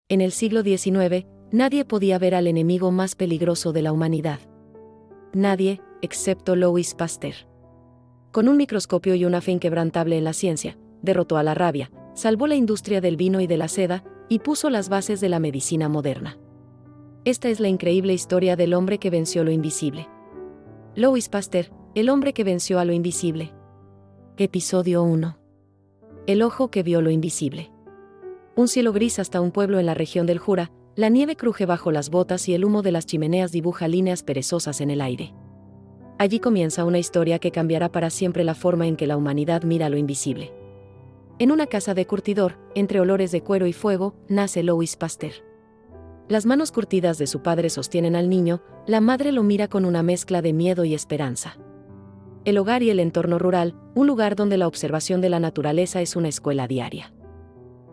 En el siglo XIX, nadie podía ver al enemigo más peligroso de la humanidad. Nadie, excepto Louis Pasteur. Con un microscopio y una fe inquebrantable en la ciencia, derrotó a la rabia, salvó la industria del vino y de la seda, y puso las bases de la medicina moderna. Esta es la increíble historia del hombre que venció lo invisible. Louis Pasteur, el hombre que venció a lo invisible. Episodio 1. El ojo que vio lo invisible. Un cielo gris hasta un pueblo en la región del Jura, la nieve cruje bajo las botas y el humo de las chimeneas dibuja líneas perezosas en el aire. Allí comienza una historia que cambiará para siempre la forma en que la humanidad mira lo invisible. En una casa de curtidor, entre olores de cuero y fuego, nace Louis Pasteur. Las manos curtidas de su padre sostienen al niño, la madre lo mira con una mezcla de miedo y esperanza. El hogar y el entorno rural, un lugar donde la observación de la naturaleza es una escuela diaria.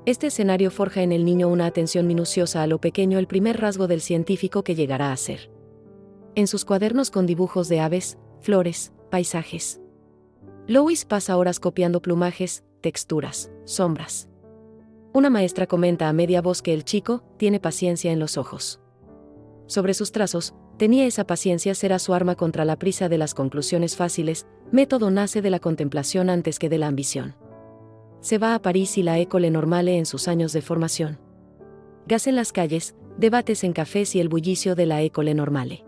Este escenario forja en el niño una atención minuciosa a lo pequeño, el primer rasgo del científico que llegará a ser. En sus cuadernos con dibujos de aves, flores, paisajes, Louis pasa horas copiando plumajes, texturas, sombras. Una maestra comenta a media voz que el chico tiene paciencia en los ojos. Sobre sus trazos, tenía esa paciencia será su arma contra la prisa de las conclusiones fáciles, método nace de la contemplación antes que de la ambición. Se va a París y la École Normale en sus años de formación. Gas en las calles, debates en cafés y el bullicio de la École Normale.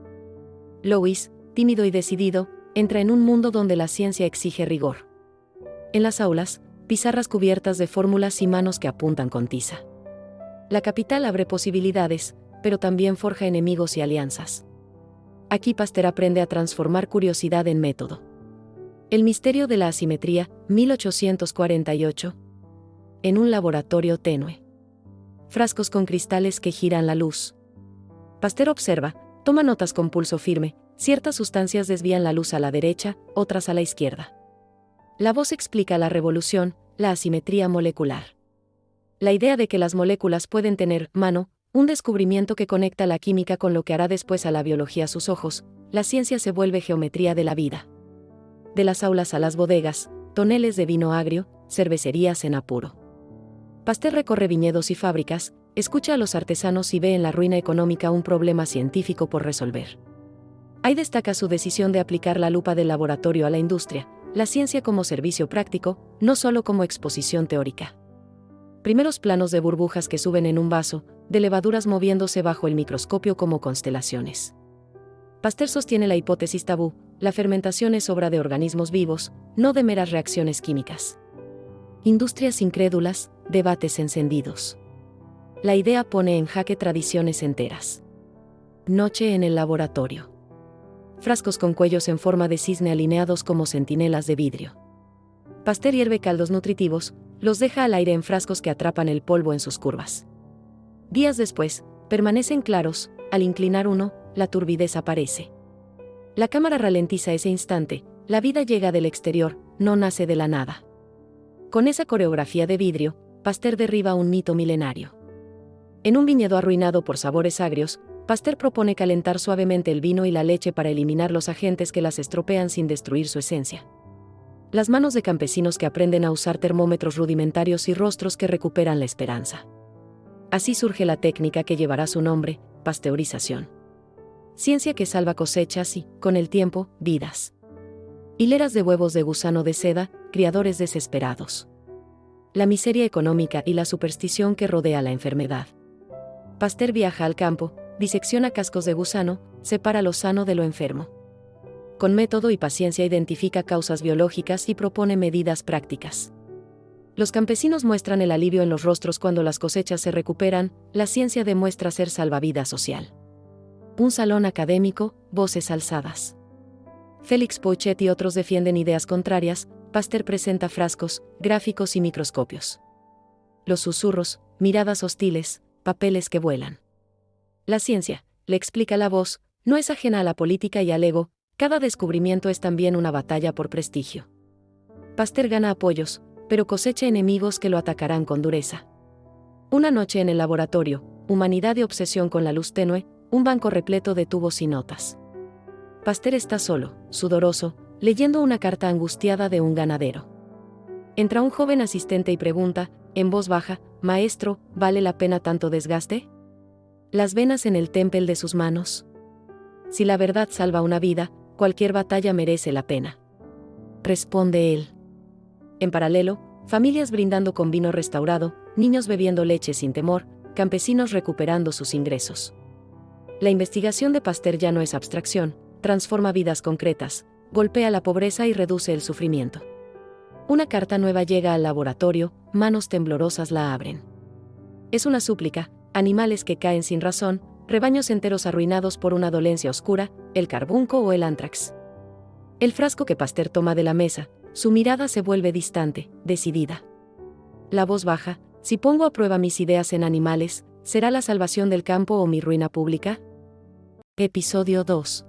Louis, tímido y decidido, entra en un mundo donde la ciencia exige rigor. En las aulas, pizarras cubiertas de fórmulas y manos que apuntan con tiza. La capital abre posibilidades, pero también forja enemigos y alianzas. Aquí Pasteur aprende a transformar curiosidad en método. El misterio de la asimetría, 1848. En un laboratorio tenue. Frascos con cristales que giran la luz. Pasteur observa, toma notas con pulso firme, ciertas sustancias desvían la luz a la derecha, otras a la izquierda. La voz explica la revolución, la asimetría molecular. La idea de que las moléculas pueden tener mano, un descubrimiento que conecta la química con lo que hará después a la biología a sus ojos, la ciencia se vuelve geometría de la vida. De las aulas a las bodegas, toneles de vino agrio, cervecerías en apuro. Pasteur recorre viñedos y fábricas, escucha a los artesanos y ve en la ruina económica un problema científico por resolver. Ahí destaca su decisión de aplicar la lupa del laboratorio a la industria, la ciencia como servicio práctico, no solo como exposición teórica. Primeros planos de burbujas que suben en un vaso, de levaduras moviéndose bajo el microscopio como constelaciones. Pasteur sostiene la hipótesis tabú, la fermentación es obra de organismos vivos, no de meras reacciones químicas. Industrias incrédulas, debates encendidos. La idea pone en jaque tradiciones enteras. Noche en el laboratorio. Frascos con cuellos en forma de cisne alineados como centinelas de vidrio. Pasteur hierve caldos nutritivos, los deja al aire en frascos que atrapan el polvo en sus curvas. Días después, permanecen claros, al inclinar uno, la turbidez aparece. La cámara ralentiza ese instante, la vida llega del exterior, no nace de la nada. Con esa coreografía de vidrio, Pasteur derriba un mito milenario. En un viñedo arruinado por sabores agrios, Pasteur propone calentar suavemente el vino y la leche para eliminar los agentes que las estropean sin destruir su esencia. Las manos de campesinos que aprenden a usar termómetros rudimentarios y rostros que recuperan la esperanza. Así surge la técnica que llevará su nombre, pasteurización. Ciencia que salva cosechas y, con el tiempo, vidas. Hileras de huevos de gusano de seda, criadores desesperados. La miseria económica y la superstición que rodea la enfermedad. Pasteur viaja al campo, disecciona cascos de gusano, separa lo sano de lo enfermo. Con método y paciencia identifica causas biológicas y propone medidas prácticas. Los campesinos muestran el alivio en los rostros cuando las cosechas se recuperan, la ciencia demuestra ser salvavidas social. Un salón académico, voces alzadas. Félix Pouchet y otros defienden ideas contrarias, Pasteur presenta frascos, gráficos y microscopios. Los susurros, miradas hostiles, papeles que vuelan. La ciencia, le explica la voz, no es ajena a la política y al ego, cada descubrimiento es también una batalla por prestigio. Pasteur gana apoyos, pero cosecha enemigos que lo atacarán con dureza. Una noche en el laboratorio, humanidad y obsesión con la luz tenue, un banco repleto de tubos y notas. Pasteur está solo, sudoroso, leyendo una carta angustiada de un ganadero. Entra un joven asistente y pregunta, En voz baja, «Maestro, ¿vale la pena tanto desgaste?» Las venas en el témpel de sus manos. Si la verdad salva una vida, cualquier batalla merece la pena. Responde él. En paralelo, familias brindando con vino restaurado, niños bebiendo leche sin temor, campesinos recuperando sus ingresos. La investigación de Pasteur ya no es abstracción, transforma vidas concretas, golpea la pobreza y reduce el sufrimiento. Una carta nueva llega al laboratorio, manos temblorosas la abren. Es una súplica, animales que caen sin razón, rebaños enteros arruinados por una dolencia oscura, el carbunco o el ántrax. El frasco que Pasteur toma de la mesa, su mirada se vuelve distante, decidida. La voz baja, si pongo a prueba mis ideas en animales, ¿será la salvación del campo o mi ruina pública? Episodio 2.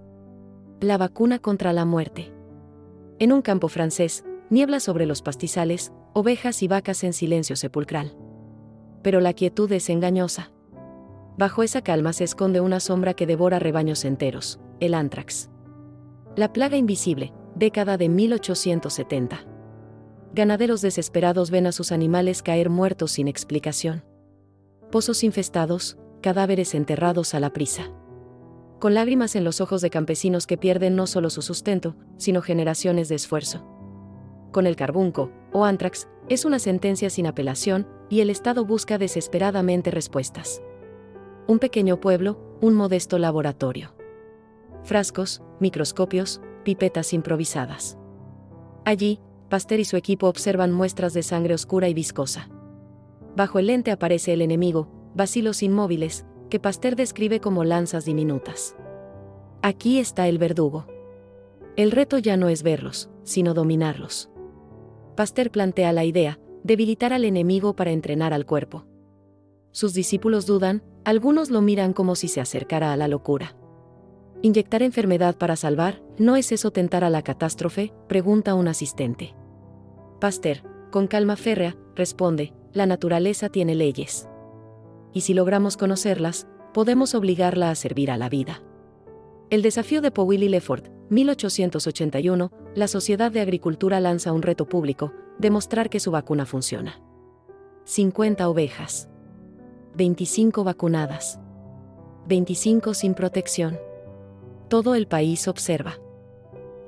La vacuna contra la muerte. En un campo francés, niebla sobre los pastizales, ovejas y vacas en silencio sepulcral. Pero la quietud es engañosa. Bajo esa calma se esconde una sombra que devora rebaños enteros, el ántrax. La plaga invisible, década de 1870. Ganaderos desesperados ven a sus animales caer muertos sin explicación. Pozos infestados, cadáveres enterrados a la prisa. Con lágrimas en los ojos de campesinos que pierden no solo su sustento, sino generaciones de esfuerzo. Con el carbunco, o ántrax, es una sentencia sin apelación, y el Estado busca desesperadamente respuestas. Un pequeño pueblo, un modesto laboratorio. Frascos, microscopios, pipetas improvisadas. Allí, Pasteur y su equipo observan muestras de sangre oscura y viscosa. Bajo el lente aparece el enemigo, bacilos inmóviles, que Pasteur describe como lanzas diminutas. Aquí está el verdugo. El reto ya no es verlos, sino dominarlos. Pasteur plantea la idea, debilitar al enemigo para entrenar al cuerpo. Sus discípulos dudan, algunos lo miran como si se acercara a la locura. ¿Inyectar enfermedad para salvar, no es eso tentar a la catástrofe?, pregunta un asistente. Pasteur, con calma férrea, responde, la naturaleza tiene leyes. Y si logramos conocerlas, podemos obligarla a servir a la vida. El desafío de Powell y Lefort, 1881, la Sociedad de Agricultura lanza un reto público, demostrar que su vacuna funciona. 50 ovejas. 25 vacunadas. 25 sin protección. Todo el país observa.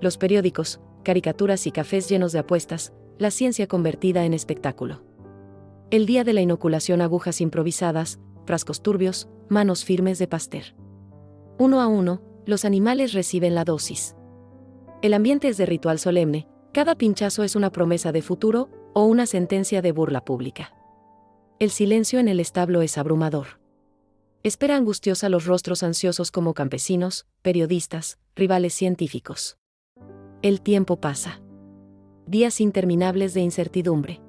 Los periódicos, caricaturas y cafés llenos de apuestas, la ciencia convertida en espectáculo. El día de la inoculación, agujas improvisadas, frascos turbios, manos firmes de Pasteur. Uno a uno, los animales reciben la dosis. El ambiente es de ritual solemne, cada pinchazo es una promesa de futuro, o una sentencia de burla pública. El silencio en el establo es abrumador. Espera angustiosa los rostros ansiosos como campesinos, periodistas, rivales científicos. El tiempo pasa. Días interminables de incertidumbre.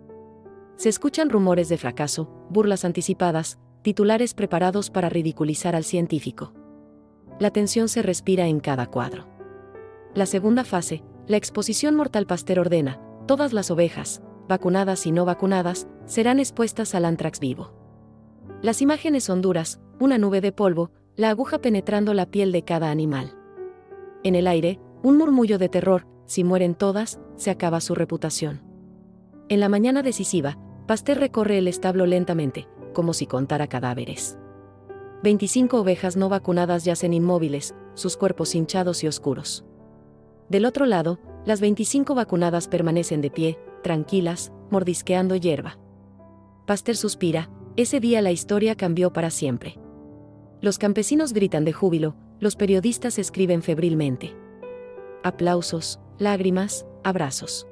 Se escuchan rumores de fracaso, burlas anticipadas, titulares preparados para ridiculizar al científico. La tensión se respira en cada cuadro. La segunda fase, la exposición mortal. Pasteur ordena, todas las ovejas, vacunadas y no vacunadas, serán expuestas al ántrax vivo. Las imágenes son duras, una nube de polvo, la aguja penetrando la piel de cada animal. En el aire, un murmullo de terror, si mueren todas, se acaba su reputación. En la mañana decisiva, Pasteur recorre el establo lentamente, como si contara cadáveres. 25 ovejas no vacunadas yacen inmóviles, sus cuerpos hinchados y oscuros. Del otro lado, las 25 vacunadas permanecen de pie, tranquilas, mordisqueando hierba. Pasteur suspira, ese día la historia cambió para siempre. Los campesinos gritan de júbilo, los periodistas escriben febrilmente. Aplausos, lágrimas, abrazos.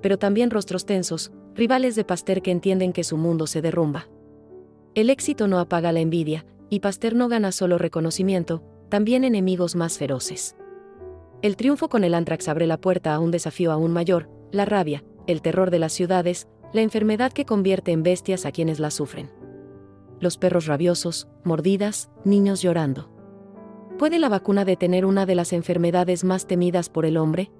Pero también rostros tensos, rivales de Pasteur que entienden que su mundo se derrumba. El éxito no apaga la envidia, y Pasteur no gana solo reconocimiento, también enemigos más feroces. El triunfo con el ántrax abre la puerta a un desafío aún mayor, la rabia, el terror de las ciudades, la enfermedad que convierte en bestias a quienes la sufren. Los perros rabiosos, mordidas, niños llorando. ¿Puede la vacuna detener una de las enfermedades más temidas por el hombre?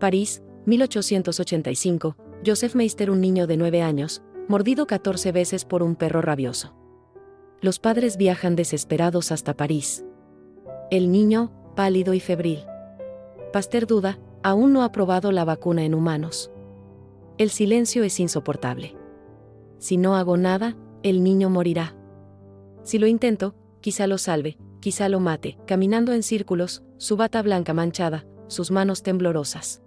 París, 1885, Joseph Meister, un niño de 9 años, mordido 14 veces por un perro rabioso. Los padres viajan desesperados hasta París. El niño, pálido y febril. Pasteur duda, aún no ha probado la vacuna en humanos. El silencio es insoportable. si no hago nada, el niño morirá. Si lo intento, quizá lo salve, quizá lo mate, caminando en círculos, su bata blanca manchada, sus manos temblorosas.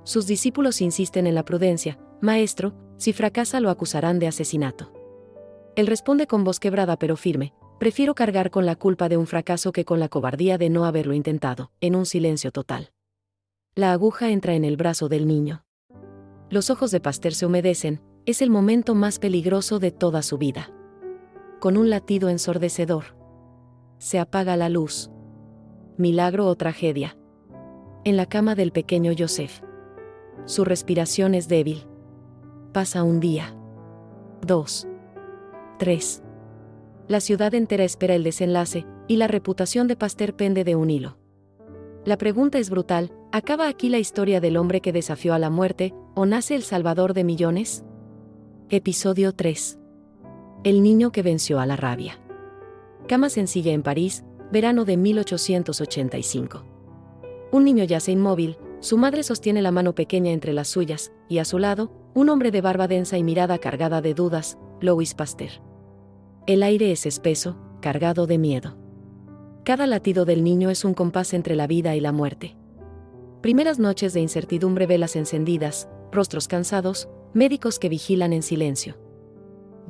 Sus discípulos insisten en la prudencia: Maestro, si fracasa lo acusarán de asesinato. Él responde con voz quebrada pero firme: prefiero cargar con la culpa de un fracaso que con la cobardía de no haberlo intentado, en un silencio total. La aguja entra en el brazo del niño. Los ojos de Pasteur se humedecen, es el momento más peligroso de toda su vida. Con un latido ensordecedor. Se apaga la luz. Milagro o tragedia. En la cama del pequeño Joseph. Su respiración es débil. Pasa un día. 2. 3. La ciudad entera espera el desenlace, y la reputación de Pasteur pende de un hilo. La pregunta es brutal: ¿acaba aquí la historia del hombre que desafió a la muerte, o nace el salvador de millones? Episodio 3. El niño que venció a la rabia. Cama sencilla en París, verano de 1885. Un niño yace inmóvil, su madre sostiene la mano pequeña entre las suyas, y a su lado, un hombre de barba densa y mirada cargada de dudas, Louis Pasteur. El aire es espeso, cargado de miedo. Cada latido del niño es un compás entre la vida y la muerte. Primeras noches de incertidumbre, velas encendidas, rostros cansados, médicos que vigilan en silencio.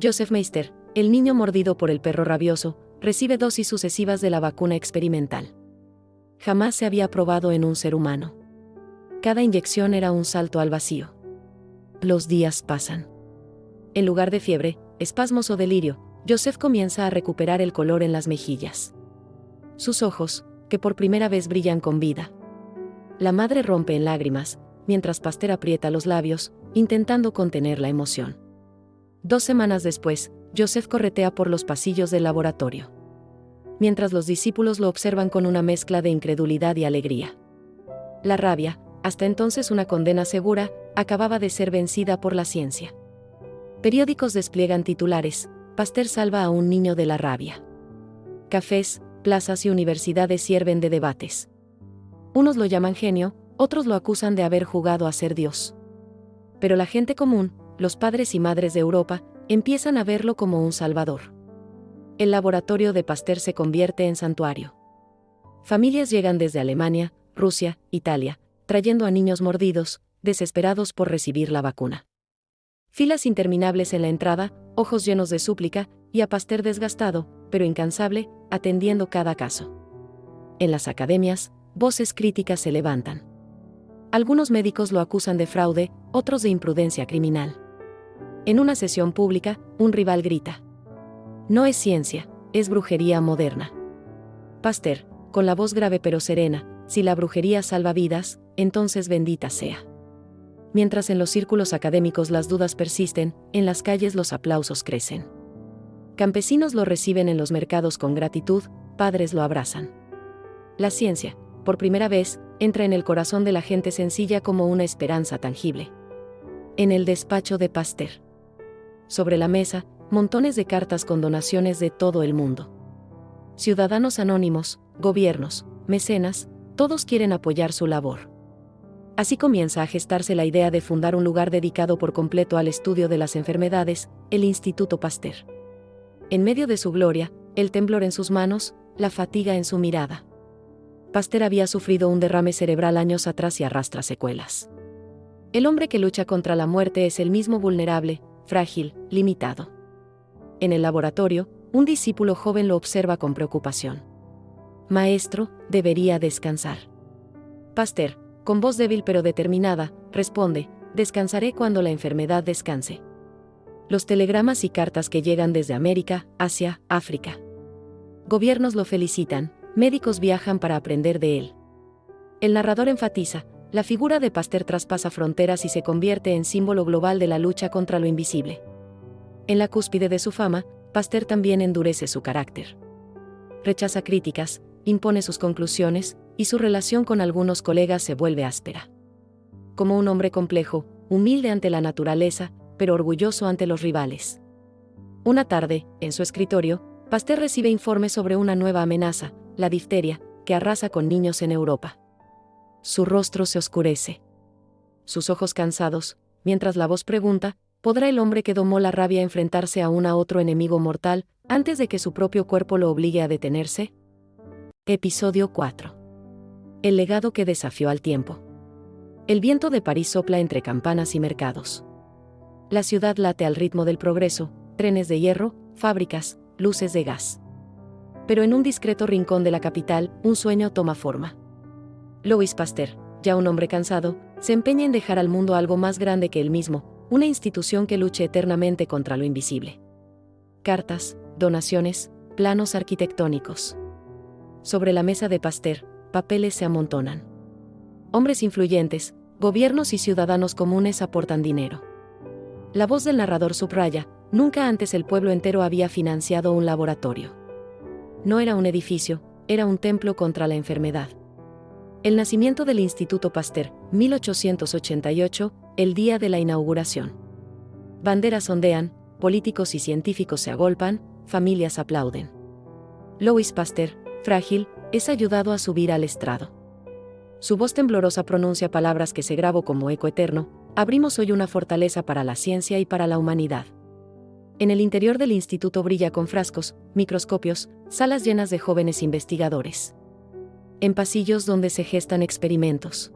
Joseph Meister, el niño mordido por el perro rabioso, recibe dosis sucesivas de la vacuna experimental. Jamás se había probado en un ser humano. Cada inyección era un salto al vacío. Los días pasan. En lugar de fiebre, espasmos o delirio, Joseph comienza a recuperar el color en las mejillas. Sus ojos, que por primera vez brillan con vida. La madre rompe en lágrimas, mientras Pasteur aprieta los labios, intentando contener la emoción. 2 semanas después, Joseph corretea por los pasillos del laboratorio. Mientras los discípulos lo observan con una mezcla de incredulidad y alegría. La rabia, hasta entonces una condena segura, acababa de ser vencida por la ciencia. Periódicos despliegan titulares: Pasteur salva a un niño de la rabia. Cafés, plazas y universidades sirven de debates. Unos lo llaman genio, otros lo acusan de haber jugado a ser Dios. Pero la gente común, los padres y madres de Europa, empiezan a verlo como un salvador. El laboratorio de Pasteur se convierte en santuario. Familias llegan desde Alemania, Rusia, Italia, trayendo a niños mordidos, desesperados por recibir la vacuna. Filas interminables en la entrada, ojos llenos de súplica, y a Pasteur desgastado, pero incansable, atendiendo cada caso. En las academias, voces críticas se levantan. Algunos médicos lo acusan de fraude, otros de imprudencia criminal. En una sesión pública, un rival grita: no es ciencia, es brujería moderna. Pasteur, con la voz grave pero serena: si la brujería salva vidas, entonces bendita sea. Mientras en los círculos académicos las dudas persisten, en las calles los aplausos crecen. Campesinos lo reciben en los mercados con gratitud, padres lo abrazan. La ciencia, por primera vez, entra en el corazón de la gente sencilla como una esperanza tangible. En el despacho de Pasteur. Sobre la mesa, montones de cartas con donaciones de todo el mundo. Ciudadanos anónimos, gobiernos, mecenas, todos quieren apoyar su labor. Así comienza a gestarse la idea de fundar un lugar dedicado por completo al estudio de las enfermedades, el Instituto Pasteur. En medio de su gloria, el temblor en sus manos, la fatiga en su mirada. Pasteur había sufrido un derrame cerebral años atrás y arrastra secuelas. El hombre que lucha contra la muerte es el mismo vulnerable, frágil, limitado. En el laboratorio, un discípulo joven lo observa con preocupación. Maestro, debería descansar. Pasteur, con voz débil pero determinada, responde: descansaré cuando la enfermedad descanse. Los telegramas y cartas que llegan desde América, Asia, África. Gobiernos lo felicitan, médicos viajan para aprender de él. El narrador enfatiza: la figura de Pasteur traspasa fronteras y se convierte en símbolo global de la lucha contra lo invisible. En la cúspide de su fama, Pasteur también endurece su carácter. Rechaza críticas, impone sus conclusiones, y su relación con algunos colegas se vuelve áspera. Como un hombre complejo, humilde ante la naturaleza, pero orgulloso ante los rivales. Una tarde, en su escritorio, Pasteur recibe informes sobre una nueva amenaza, la difteria, que arrasa con niños en Europa. Su rostro se oscurece. Sus ojos cansados, mientras la voz pregunta: ¿podrá el hombre que domó la rabia enfrentarse a otro enemigo mortal, antes de que su propio cuerpo lo obligue a detenerse? Episodio 4. El legado que desafió al tiempo. El viento de París sopla entre campanas y mercados. La ciudad late al ritmo del progreso, trenes de hierro, fábricas, luces de gas. Pero en un discreto rincón de la capital, un sueño toma forma. Louis Pasteur, ya un hombre cansado, se empeña en dejar al mundo algo más grande que él mismo, una institución que luche eternamente contra lo invisible. Cartas, donaciones, planos arquitectónicos. Sobre la mesa de Pasteur, papeles se amontonan. Hombres influyentes, gobiernos y ciudadanos comunes aportan dinero. La voz del narrador subraya: nunca antes el pueblo entero había financiado un laboratorio. No era un edificio, era un templo contra la enfermedad. El nacimiento del Instituto Pasteur, 1888, el día de la inauguración. Banderas ondean, políticos y científicos se agolpan, familias aplauden. Louis Pasteur, frágil, es ayudado a subir al estrado. Su voz temblorosa pronuncia palabras que se grabó como eco eterno: abrimos hoy una fortaleza para la ciencia y para la humanidad. En el interior del instituto brilla con frascos, microscopios, salas llenas de jóvenes investigadores. En pasillos donde se gestan experimentos.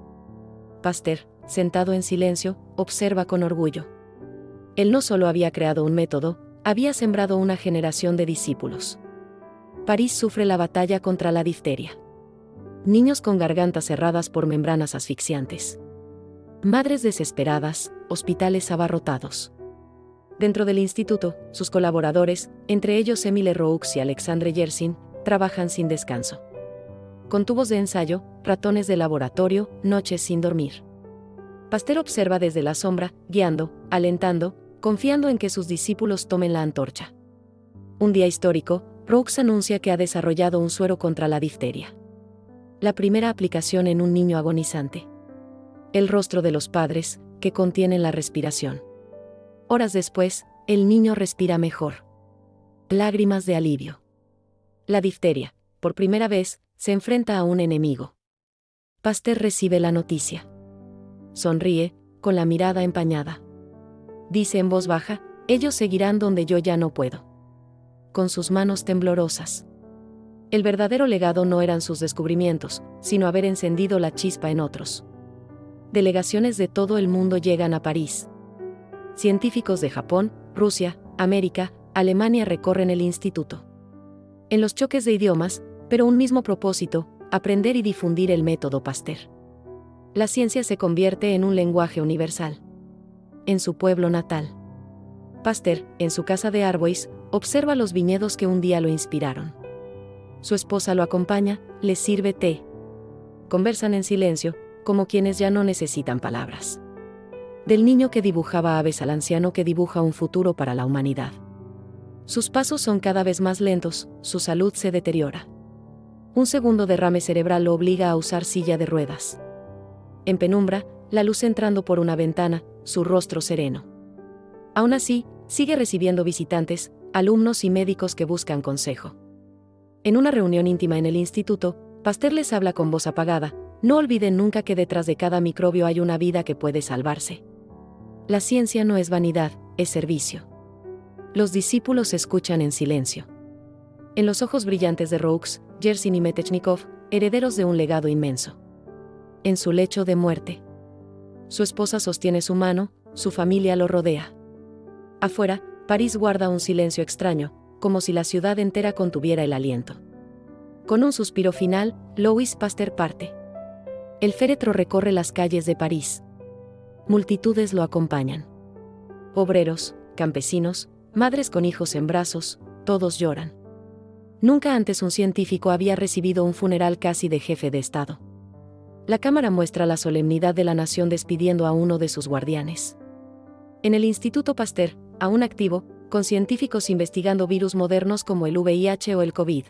Pasteur, sentado en silencio, observa con orgullo. Él no solo había creado un método, había sembrado una generación de discípulos. París sufre la batalla contra la difteria. Niños con gargantas cerradas por membranas asfixiantes. Madres desesperadas, hospitales abarrotados. Dentro del instituto, sus colaboradores, entre ellos Émile Roux y Alexandre Yersin, trabajan sin descanso. Con tubos de ensayo, ratones de laboratorio, noches sin dormir. Pasteur observa desde la sombra, guiando, alentando, confiando en que sus discípulos tomen la antorcha. Un día histórico, Roux anuncia que ha desarrollado un suero contra la difteria. La primera aplicación en un niño agonizante. El rostro de los padres, que contienen la respiración. Horas después, el niño respira mejor. Lágrimas de alivio. La difteria, por primera vez, se enfrenta a un enemigo. Pasteur recibe la noticia. Sonríe, con la mirada empañada. Dice en voz baja: ellos seguirán donde yo ya no puedo. Con sus manos temblorosas. El verdadero legado no eran sus descubrimientos, sino haber encendido la chispa en otros. Delegaciones de todo el mundo llegan a París. Científicos de Japón, Rusia, América, Alemania recorren el instituto. En los choques de idiomas, pero un mismo propósito: aprender y difundir el método Pasteur. La ciencia se convierte en un lenguaje universal. En su pueblo natal. Pasteur, en su casa de Arbois, observa los viñedos que un día lo inspiraron. Su esposa lo acompaña, le sirve té. Conversan en silencio, como quienes ya no necesitan palabras. Del niño que dibujaba aves al anciano que dibuja un futuro para la humanidad. Sus pasos son cada vez más lentos, su salud se deteriora. Un segundo derrame cerebral lo obliga a usar silla de ruedas. En penumbra, la luz entrando por una ventana, su rostro sereno. Aún así, sigue recibiendo visitantes, alumnos y médicos que buscan consejo. En una reunión íntima en el instituto, Pasteur les habla con voz apagada: no olviden nunca que detrás de cada microbio hay una vida que puede salvarse. La ciencia no es vanidad, es servicio. Los discípulos escuchan en silencio. En los ojos brillantes de Roux, Yersin y Metechnikov, herederos de un legado inmenso. En su lecho de muerte. Su esposa sostiene su mano, su familia lo rodea. Afuera, París guarda un silencio extraño, como si la ciudad entera contuviera el aliento. Con un suspiro final, Louis Pasteur parte. El féretro recorre las calles de París. Multitudes lo acompañan. Obreros, campesinos, madres con hijos en brazos, todos lloran. Nunca antes un científico había recibido un funeral casi de jefe de Estado. La cámara muestra la solemnidad de la nación despidiendo a uno de sus guardianes. En el Instituto Pasteur, aún activo, con científicos investigando virus modernos como el VIH o el COVID.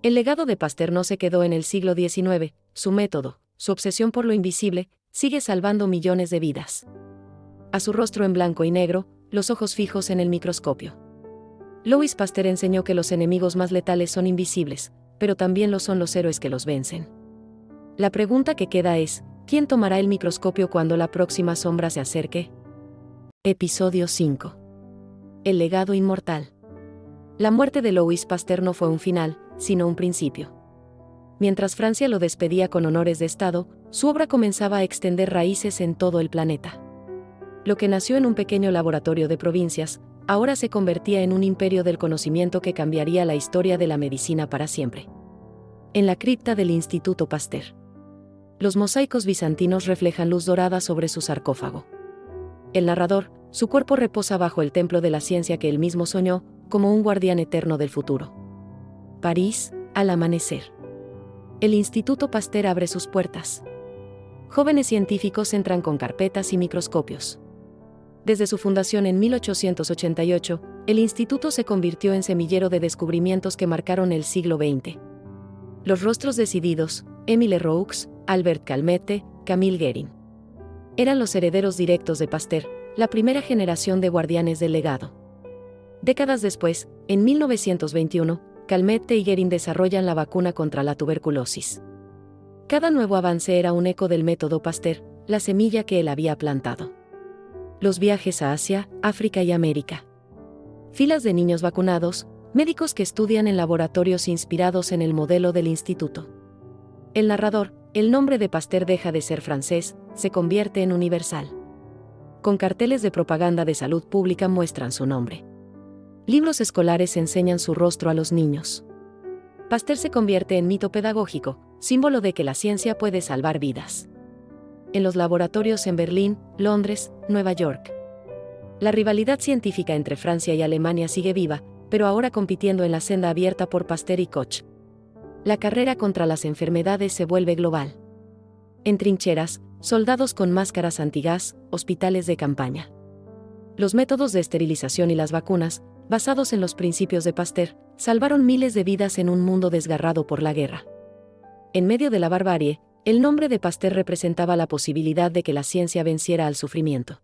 El legado de Pasteur no se quedó en el siglo XIX, su método, su obsesión por lo invisible, sigue salvando millones de vidas. A su rostro en blanco y negro, los ojos fijos en el microscopio. Louis Pasteur enseñó que los enemigos más letales son invisibles, pero también lo son los héroes que los vencen. La pregunta que queda es: ¿quién tomará el microscopio cuando la próxima sombra se acerque? Episodio 5. El legado inmortal. La muerte de Louis Pasteur no fue un final, sino un principio. Mientras Francia lo despedía con honores de Estado, su obra comenzaba a extender raíces en todo el planeta. Lo que nació en un pequeño laboratorio de provincias, ahora se convertía en un imperio del conocimiento que cambiaría la historia de la medicina para siempre. En la cripta del Instituto Pasteur. Los mosaicos bizantinos reflejan luz dorada sobre su sarcófago. El narrador, su cuerpo reposa bajo el templo de la ciencia que él mismo soñó, como un guardián eterno del futuro. París, al amanecer. El Instituto Pasteur abre sus puertas. Jóvenes científicos entran con carpetas y microscopios. Desde su fundación en 1888, el instituto se convirtió en semillero de descubrimientos que marcaron el siglo XX. Los rostros decididos, Émile Roux, Albert Calmette, Camille Guérin. Eran los herederos directos de Pasteur, la primera generación de guardianes del legado. Décadas después, en 1921, Calmette y Guérin desarrollan la vacuna contra la tuberculosis. Cada nuevo avance era un eco del método Pasteur, la semilla que él había plantado. Los viajes a Asia, África y América. Filas de niños vacunados, médicos que estudian en laboratorios inspirados en el modelo del instituto. El narrador, el nombre de Pasteur deja de ser francés, se convierte en universal. Con carteles de propaganda de salud pública muestran su nombre. Libros escolares enseñan su rostro a los niños. Pasteur se convierte en mito pedagógico, símbolo de que la ciencia puede salvar vidas. En los laboratorios en Berlín, Londres, Nueva York. La rivalidad científica entre Francia y Alemania sigue viva, pero ahora compitiendo en la senda abierta por Pasteur y Koch. La carrera contra las enfermedades se vuelve global. En trincheras, soldados con máscaras antigás, hospitales de campaña. Los métodos de esterilización y las vacunas, basados en los principios de Pasteur, salvaron miles de vidas en un mundo desgarrado por la guerra. En medio de la barbarie, el nombre de Pasteur representaba la posibilidad de que la ciencia venciera al sufrimiento.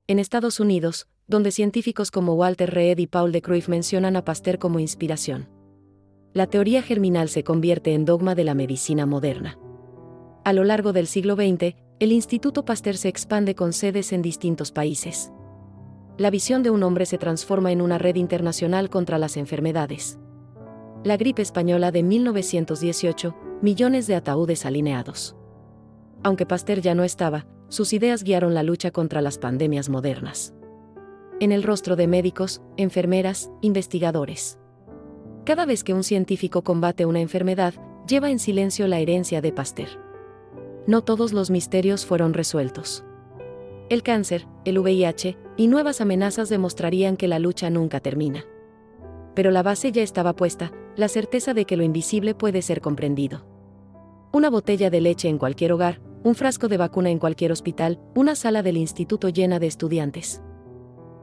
En Estados Unidos, donde científicos como Walter Reed y Paul de Kruif mencionan a Pasteur como inspiración. La teoría germinal se convierte en dogma de la medicina moderna. A lo largo del siglo XX, el Instituto Pasteur se expande con sedes en distintos países. La visión de un hombre se transforma en una red internacional contra las enfermedades. La gripe española de 1918, millones de ataúdes alineados. Aunque Pasteur ya no estaba, sus ideas guiaron la lucha contra las pandemias modernas. En el rostro de médicos, enfermeras, investigadores. Cada vez que un científico combate una enfermedad, lleva en silencio la herencia de Pasteur. No todos los misterios fueron resueltos. El cáncer, el VIH y nuevas amenazas demostrarían que la lucha nunca termina. Pero la base ya estaba puesta, la certeza de que lo invisible puede ser comprendido. Una botella de leche en cualquier hogar, un frasco de vacuna en cualquier hospital, una sala del instituto llena de estudiantes.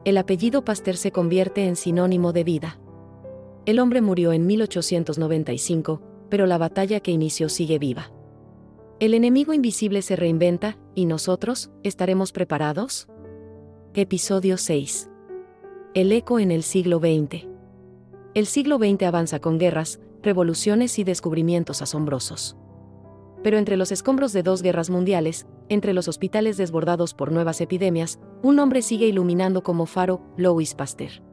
El apellido Pasteur se convierte en sinónimo de vida. El hombre murió en 1895, pero la batalla que inició sigue viva. El enemigo invisible se reinventa, ¿y nosotros, estaremos preparados? Episodio 6. El eco en el siglo XX. El siglo XX avanza con guerras, revoluciones y descubrimientos asombrosos. Pero entre los escombros de dos guerras mundiales, entre los hospitales desbordados por nuevas epidemias, un hombre sigue iluminando como faro, Louis Pasteur.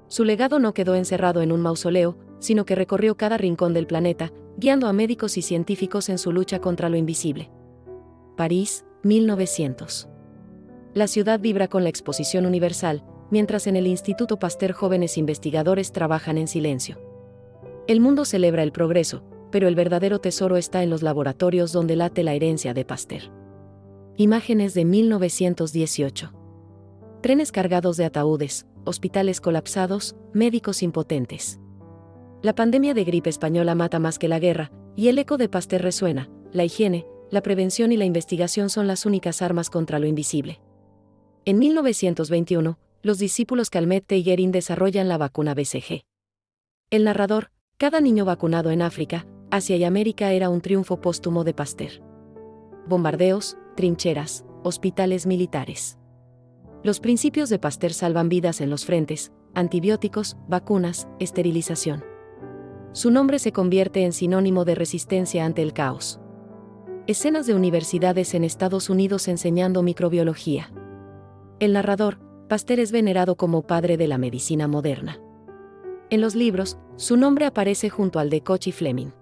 Su legado no quedó encerrado en un mausoleo, sino que recorrió cada rincón del planeta, guiando a médicos y científicos en su lucha contra lo invisible. París, 1900. La ciudad vibra con la exposición universal, mientras en el Instituto Pasteur jóvenes investigadores trabajan en silencio. El mundo celebra el progreso, pero el verdadero tesoro está en los laboratorios donde late la herencia de Pasteur. Imágenes de 1918. Trenes cargados de ataúdes, hospitales colapsados, médicos impotentes. La pandemia de gripe española mata más que la guerra, y el eco de Pasteur resuena. La higiene, la prevención y la investigación son las únicas armas contra lo invisible. En 1921, los discípulos Calmette y Guérin desarrollan la vacuna BCG. El narrador, cada niño vacunado en África, Asia y América era un triunfo póstumo de Pasteur. Bombardeos, trincheras, hospitales militares. Los principios de Pasteur salvan vidas en los frentes, antibióticos, vacunas, esterilización. Su nombre se convierte en sinónimo de resistencia ante el caos. Escenas de universidades en Estados Unidos enseñando microbiología. El narrador, Pasteur es venerado como padre de la medicina moderna. En los libros, su nombre aparece junto al de Koch y Fleming.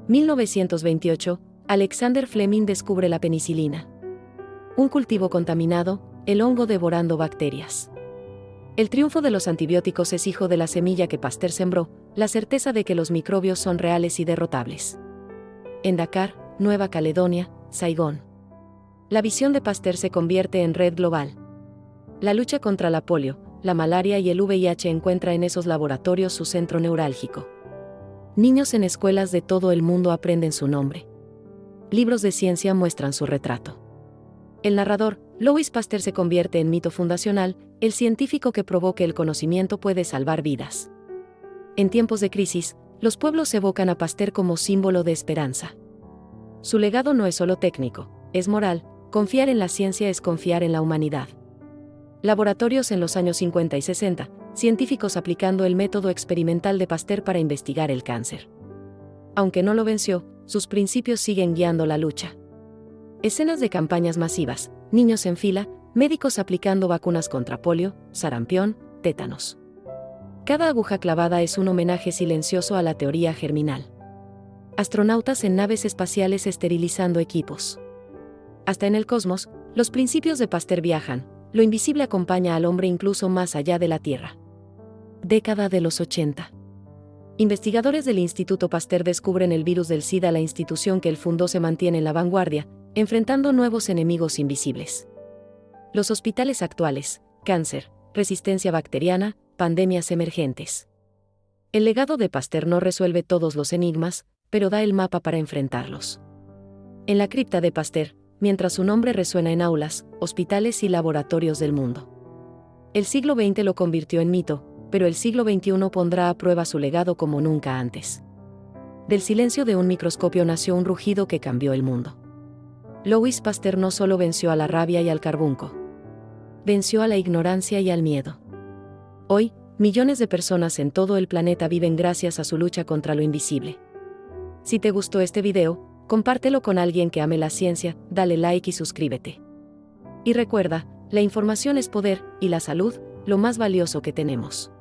1928, Alexander Fleming descubre la penicilina. Un cultivo contaminado, el hongo devorando bacterias. El triunfo de los antibióticos es hijo de la semilla que Pasteur sembró, la certeza de que los microbios son reales y derrotables. En Dakar, Nueva Caledonia, Saigón. La visión de Pasteur se convierte en red global. La lucha contra la polio, la malaria y el VIH encuentra en esos laboratorios su centro neurálgico. Niños en escuelas de todo el mundo aprenden su nombre. Libros de ciencia muestran su retrato. El narrador, Louis Pasteur, se convierte en mito fundacional, el científico que probó que el conocimiento puede salvar vidas. En tiempos de crisis, los pueblos evocan a Pasteur como símbolo de esperanza. Su legado no es solo técnico, es moral. Confiar en la ciencia es confiar en la humanidad. Laboratorios en los años 50 y 60, científicos aplicando el método experimental de Pasteur para investigar el cáncer. Aunque no lo venció, sus principios siguen guiando la lucha. Escenas de campañas masivas, niños en fila, médicos aplicando vacunas contra polio, sarampión, tétanos. Cada aguja clavada es un homenaje silencioso a la teoría germinal. Astronautas en naves espaciales esterilizando equipos. Hasta en el cosmos, los principios de Pasteur viajan, lo invisible acompaña al hombre incluso más allá de la Tierra. Década de los 80. Investigadores del Instituto Pasteur descubren el virus del SIDA. La institución que él fundó se mantiene en la vanguardia, enfrentando nuevos enemigos invisibles. Los hospitales actuales, cáncer, resistencia bacteriana, pandemias emergentes. El legado de Pasteur no resuelve todos los enigmas, pero da el mapa para enfrentarlos. En la cripta de Pasteur, mientras su nombre resuena en aulas, hospitales y laboratorios del mundo. El siglo XX lo convirtió en mito, pero el siglo XXI pondrá a prueba su legado como nunca antes. Del silencio de un microscopio nació un rugido que cambió el mundo. Louis Pasteur no solo venció a la rabia y al carbunco. Venció a la ignorancia y al miedo. Hoy, millones de personas en todo el planeta viven gracias a su lucha contra lo invisible. Si te gustó este video, compártelo con alguien que ame la ciencia, dale like y suscríbete. Y recuerda, la información es poder, y la salud, lo más valioso que tenemos.